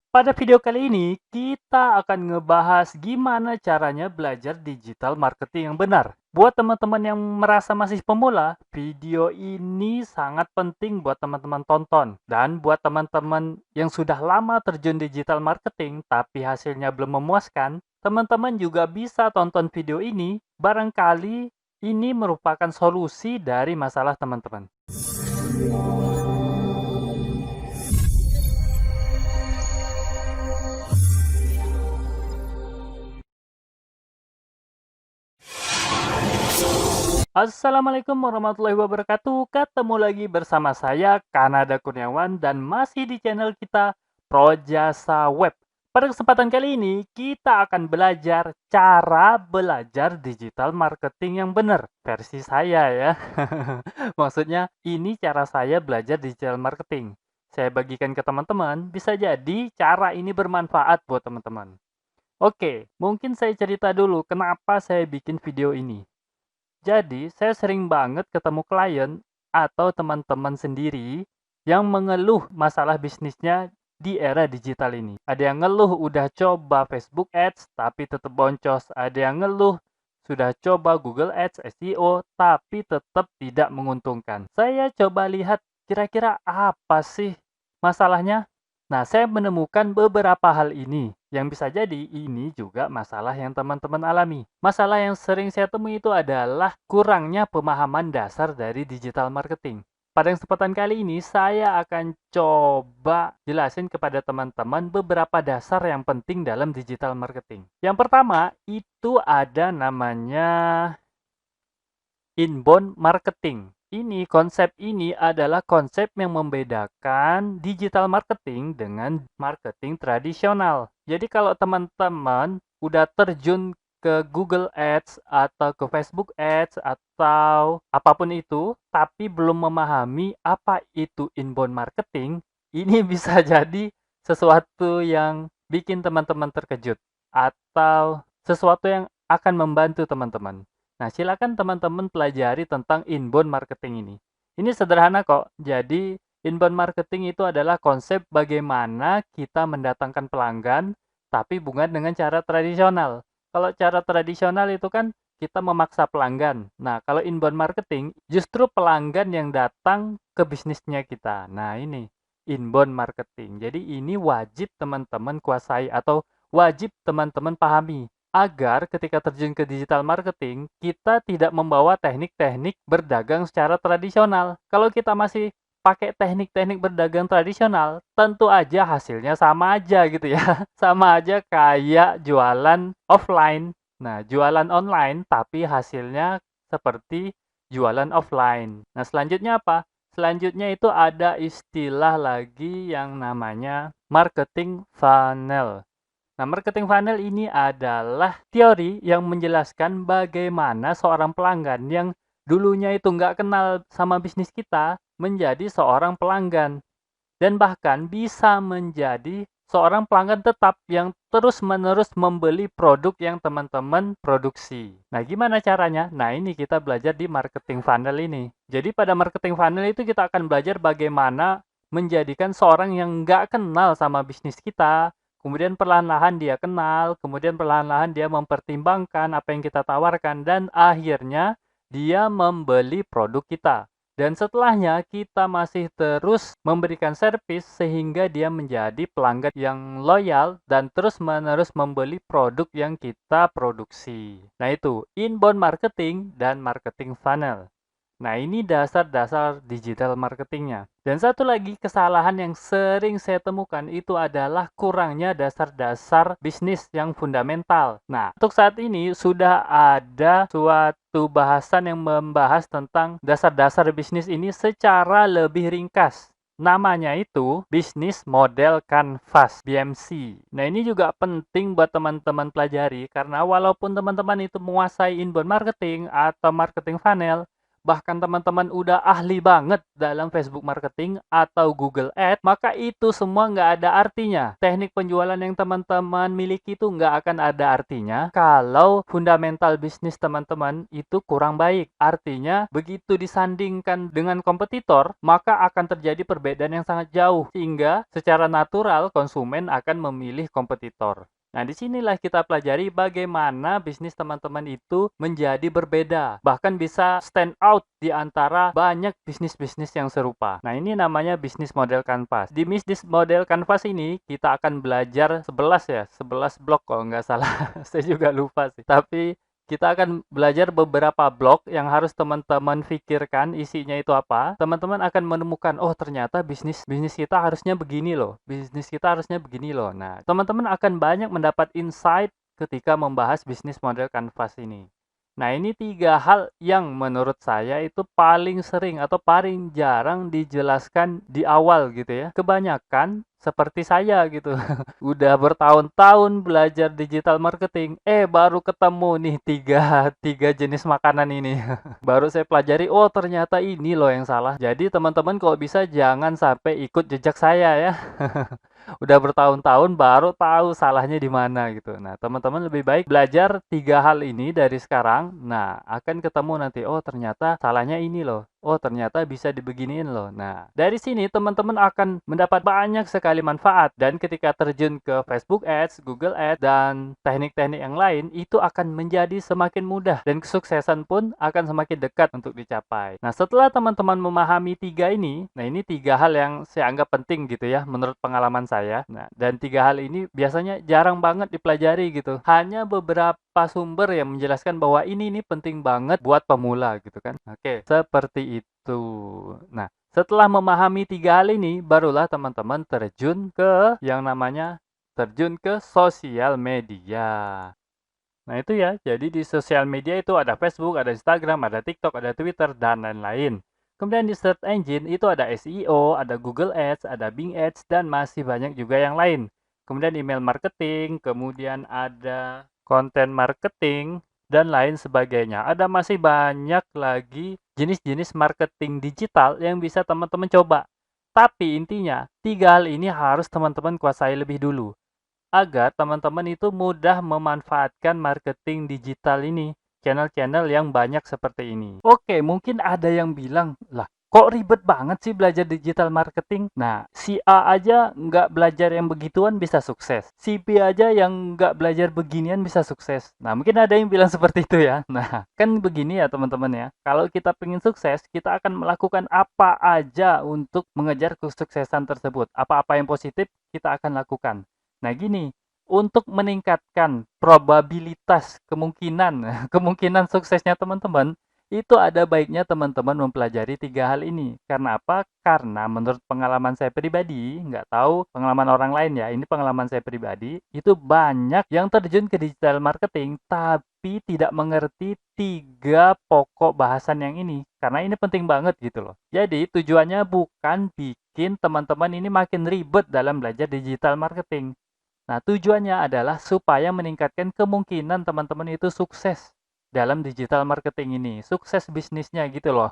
Pada video kali ini, kita akan ngebahas gimana caranya belajar digital marketing yang benar. Buat teman-teman yang merasa masih pemula, video ini sangat penting buat teman-teman tonton. Dan buat teman-teman yang sudah lama terjun digital marketing tapi hasilnya belum memuaskan, teman-teman juga bisa tonton video ini. Barangkali ini merupakan solusi dari masalah teman-teman. Assalamualaikum warahmatullahi wabarakatuh. Ketemu lagi bersama saya, Kanada Kurniawan, dan masih di channel kita, Projasa Web. Pada kesempatan kali ini, kita akan belajar cara belajar digital marketing yang benar. Versi saya ya. Maksudnya, ini cara saya belajar digital marketing. Saya bagikan ke teman-teman, bisa jadi cara ini bermanfaat buat teman-teman. Oke, mungkin saya cerita dulu kenapa saya bikin video ini. Jadi, saya sering banget ketemu klien atau teman-teman sendiri yang mengeluh masalah bisnisnya di era digital ini. Ada yang ngeluh udah coba Facebook Ads tapi tetap boncos. Ada yang ngeluh sudah coba Google Ads, SEO, tapi tetap tidak menguntungkan. Saya coba lihat kira-kira apa sih masalahnya. Nah, saya menemukan beberapa hal ini. Yang bisa jadi ini juga masalah yang teman-teman alami. Masalah yang sering saya temui itu adalah kurangnya pemahaman dasar dari digital marketing. Pada kesempatan kali ini, saya akan coba jelasin kepada teman-teman beberapa dasar yang penting dalam digital marketing. Yang pertama, itu ada namanya inbound marketing. Konsep ini adalah konsep yang membedakan digital marketing dengan marketing tradisional. Jadi kalau teman-teman udah terjun ke Google Ads atau ke Facebook Ads atau apapun itu, tapi belum memahami apa itu inbound marketing, ini bisa jadi sesuatu yang bikin teman-teman terkejut atau sesuatu yang akan membantu teman-teman. Nah, silakan teman-teman pelajari tentang inbound marketing ini. Ini sederhana kok. Jadi, inbound marketing itu adalah konsep bagaimana kita mendatangkan pelanggan, tapi bukan dengan cara tradisional. Kalau cara tradisional itu kan kita memaksa pelanggan. Nah, kalau inbound marketing, justru pelanggan yang datang ke bisnisnya kita. Nah, ini inbound marketing. Jadi, ini wajib teman-teman kuasai atau wajib teman-teman pahami agar ketika terjun ke digital marketing, kita tidak membawa teknik-teknik berdagang secara tradisional. Kalau kita masih pakai teknik-teknik berdagang tradisional, tentu aja hasilnya sama aja gitu ya. Sama aja kayak jualan offline. Nah, jualan online tapi hasilnya seperti jualan offline. Nah, selanjutnya apa? Selanjutnya itu ada istilah lagi yang namanya marketing funnel. Nah, marketing funnel ini adalah teori yang menjelaskan bagaimana seorang pelanggan yang dulunya itu nggak kenal sama bisnis kita menjadi seorang pelanggan. Dan bahkan bisa menjadi seorang pelanggan tetap yang terus-menerus membeli produk yang teman-teman produksi. Nah, gimana caranya? Nah, ini kita belajar di marketing funnel ini. Jadi, pada marketing funnel itu kita akan belajar bagaimana menjadikan seorang yang nggak kenal sama bisnis kita, kemudian perlahan-lahan dia kenal, kemudian perlahan-lahan dia mempertimbangkan apa yang kita tawarkan, dan akhirnya dia membeli produk kita. Dan setelahnya kita masih terus memberikan servis sehingga dia menjadi pelanggan yang loyal dan terus-menerus membeli produk yang kita produksi. Nah itu, inbound marketing dan marketing funnel. Nah, ini dasar-dasar digital marketingnya. Dan satu lagi kesalahan yang sering saya temukan itu adalah kurangnya dasar-dasar bisnis yang fundamental. Nah, untuk saat ini sudah ada suatu bahasan yang membahas tentang dasar-dasar bisnis ini secara lebih ringkas. Namanya itu Business Model Canvas, BMC. Nah, ini juga penting buat teman-teman pelajari karena walaupun teman-teman itu menguasai inbound marketing atau marketing funnel, bahkan teman-teman udah ahli banget dalam Facebook marketing atau Google Ads, maka itu semua nggak ada artinya. Teknik penjualan yang teman-teman miliki itu nggak akan ada artinya kalau fundamental bisnis teman-teman itu kurang baik. Artinya, begitu disandingkan dengan kompetitor, maka akan terjadi perbedaan yang sangat jauh, sehingga secara natural konsumen akan memilih kompetitor. Nah, disinilah kita pelajari bagaimana bisnis teman-teman itu menjadi berbeda, bahkan bisa stand out di antara banyak bisnis-bisnis yang serupa. Nah, ini namanya bisnis model kanvas. Di bisnis model kanvas ini, kita akan belajar 11 blok kalau nggak salah. Saya juga lupa sih. Tapi kita akan belajar beberapa blok yang harus teman-teman pikirkan isinya itu apa. Teman-teman akan menemukan, oh ternyata bisnis kita harusnya begini loh. Bisnis kita harusnya begini loh. Nah, teman-teman akan banyak mendapat insight ketika membahas bisnis model kanvas ini. Nah, ini 3 hal yang menurut saya itu paling sering atau paling jarang dijelaskan di awal gitu ya. Kebanyakan seperti saya gitu. Udah bertahun-tahun belajar digital marketing, baru ketemu nih tiga jenis makanan ini. Baru saya pelajari, oh ternyata ini loh yang salah. Jadi teman-teman kalau bisa jangan sampai ikut jejak saya ya. Udah bertahun-tahun baru tahu salahnya di mana gitu. Nah, teman-teman lebih baik belajar 3 hal ini dari sekarang. Nah, akan ketemu nanti, oh ternyata salahnya ini loh. Oh, ternyata bisa dibeginiin loh. Nah, dari sini teman-teman akan mendapat banyak sekali manfaat. Dan ketika terjun ke Facebook Ads, Google Ads, dan teknik-teknik yang lain, itu akan menjadi semakin mudah. Dan kesuksesan pun akan semakin dekat untuk dicapai. Nah, setelah teman-teman memahami 3 ini, nah ini 3 hal yang saya anggap penting gitu ya, menurut pengalaman saya. Nah, dan 3 hal ini biasanya jarang banget dipelajari gitu. Hanya beberapa sumber yang menjelaskan bahwa ini penting banget buat pemula gitu kan. Oke, seperti itu. Nah, setelah memahami 3 hal ini, barulah teman-teman terjun ke yang namanya terjun ke sosial media. Nah, itu ya. Jadi di sosial media itu ada Facebook, ada Instagram, ada TikTok, ada Twitter, dan lain-lain. Kemudian di search engine itu ada SEO, ada Google Ads, ada Bing Ads, dan masih banyak juga yang lain. Kemudian email marketing, kemudian ada content marketing, dan lain sebagainya. Ada masih banyak lagi jenis-jenis marketing digital yang bisa teman-teman coba. Tapi intinya, 3 hal ini harus teman-teman kuasai lebih dulu agar teman-teman itu mudah memanfaatkan marketing digital ini, channel-channel yang banyak seperti ini. Oke, mungkin ada yang bilang, lah kok ribet banget sih belajar digital marketing? Nah, si A aja nggak belajar yang begituan bisa sukses. Si B aja yang nggak belajar beginian bisa sukses. Nah, mungkin ada yang bilang seperti itu ya. Nah, kan begini ya teman-teman ya. Kalau kita pengen sukses, kita akan melakukan apa aja untuk mengejar kesuksesan tersebut. Apa-apa yang positif kita akan lakukan. Nah, gini, untuk meningkatkan probabilitas kemungkinan kemungkinan suksesnya teman-teman, itu ada baiknya teman-teman mempelajari 3 hal ini. Karena apa? Karena menurut pengalaman saya pribadi, nggak tahu pengalaman orang lain ya, ini pengalaman saya pribadi, itu banyak yang terjun ke digital marketing, tapi tidak mengerti 3 pokok bahasan yang ini. Karena ini penting banget gitu loh. Jadi tujuannya bukan bikin teman-teman ini makin ribet dalam belajar digital marketing. Nah, tujuannya adalah supaya meningkatkan kemungkinan teman-teman itu sukses dalam digital marketing ini. Sukses bisnisnya gitu loh.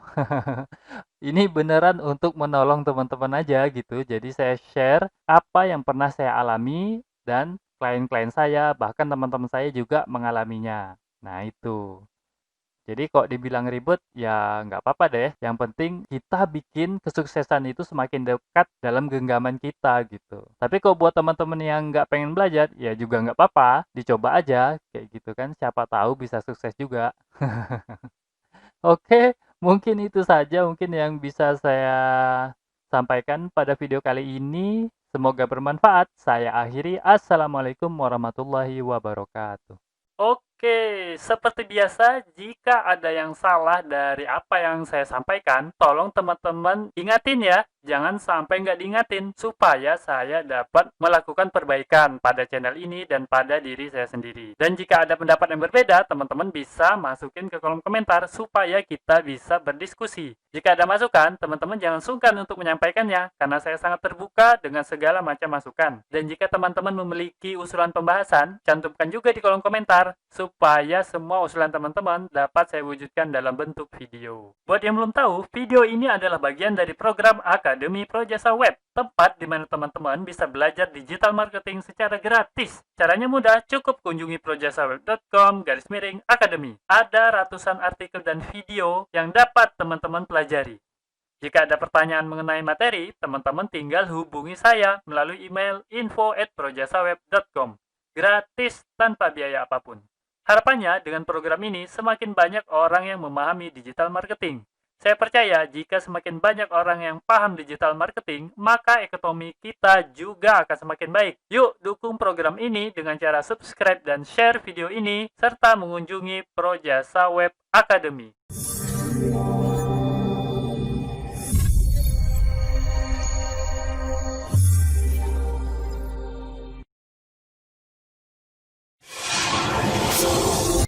Ini beneran untuk menolong teman-teman aja gitu. Jadi saya share apa yang pernah saya alami dan klien-klien saya, bahkan teman-teman saya juga mengalaminya. Nah, itu. Jadi kok dibilang ribet, ya nggak apa-apa deh. Yang penting kita bikin kesuksesan itu semakin dekat dalam genggaman kita gitu. Tapi kok buat teman-teman yang nggak pengen belajar, ya juga nggak apa-apa. Dicoba aja, kayak gitu kan. Siapa tahu bisa sukses juga. Oke, mungkin itu saja mungkin yang bisa saya sampaikan pada video kali ini. Semoga bermanfaat. Saya akhiri. Assalamualaikum warahmatullahi wabarakatuh. Oke, seperti biasa, jika ada yang salah dari apa yang saya sampaikan, tolong teman-teman ingatin ya. Jangan sampai nggak diingatin, supaya saya dapat melakukan perbaikan pada channel ini dan pada diri saya sendiri. Dan jika ada pendapat yang berbeda, teman-teman bisa masukin ke kolom komentar supaya kita bisa berdiskusi. Jika ada masukan, teman-teman jangan sungkan untuk menyampaikannya, karena saya sangat terbuka dengan segala macam masukan. Dan jika teman-teman memiliki usulan pembahasan, cantumkan juga di kolom komentar, supaya semua usulan teman-teman dapat saya wujudkan dalam bentuk video. Buat yang belum tahu, video ini adalah bagian dari program Akademi Projasa Web, tempat di mana teman-teman bisa belajar digital marketing secara gratis. Caranya mudah, cukup kunjungi projasaweb.com/academy. Ada ratusan artikel dan video yang dapat teman-teman pelajari. Jika ada pertanyaan mengenai materi, teman-teman tinggal hubungi saya melalui email info@projasaweb.com. Gratis tanpa biaya apapun. Harapannya dengan program ini semakin banyak orang yang memahami digital marketing. Saya percaya jika semakin banyak orang yang paham digital marketing, maka ekonomi kita juga akan semakin baik. Yuk dukung program ini dengan cara subscribe dan share video ini, serta mengunjungi Projasa Web Academy.